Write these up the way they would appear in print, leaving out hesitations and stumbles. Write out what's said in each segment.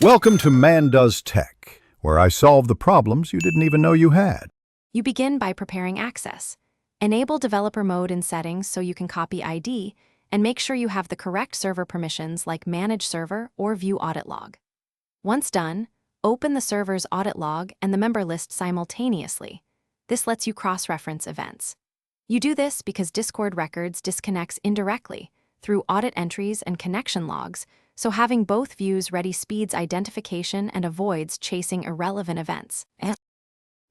Welcome to Man Does Tech, where I solve the problems you didn't even know you had. You begin by preparing access. Enable developer mode in settings so you can copy ID, and make sure you have the correct server permissions like Manage Server or View Audit Log. Once done, open the server's audit log and the member list simultaneously. This lets you cross-reference events. You do this because Discord Records disconnects indirectly through audit entries and connection logs, so having both views ready speeds identification and avoids chasing irrelevant events.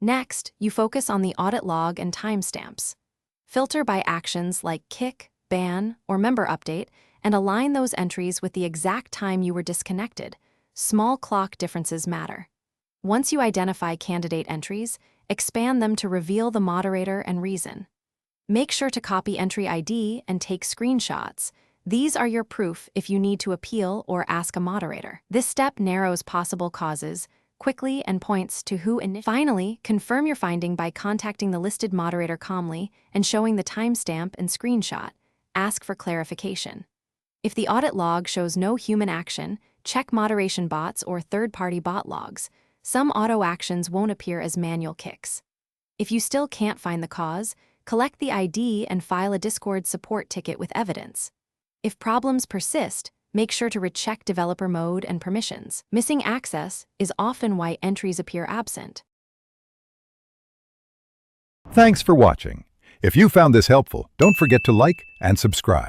Next, you focus on the audit log and timestamps. Filter by actions like kick, ban, or member update, and align those entries with the exact time you were disconnected. Small clock differences matter. Once you identify candidate entries, expand them to reveal the moderator and reason. Make sure to copy entry ID and take screenshots. These are your proof if you need to appeal or ask a moderator. This step narrows possible causes quickly and points to who Finally, confirm your finding by contacting the listed moderator calmly and showing the timestamp and screenshot. Ask for clarification. If the audit log shows no human action, check moderation bots or third-party bot logs. Some auto actions won't appear as manual kicks. If you still can't find the cause, collect the ID and file a Discord support ticket with evidence. If problems persist, make sure to recheck developer mode and permissions. Missing access is often why entries appear absent. Thanks for watching. If you found this helpful, don't forget to like and subscribe.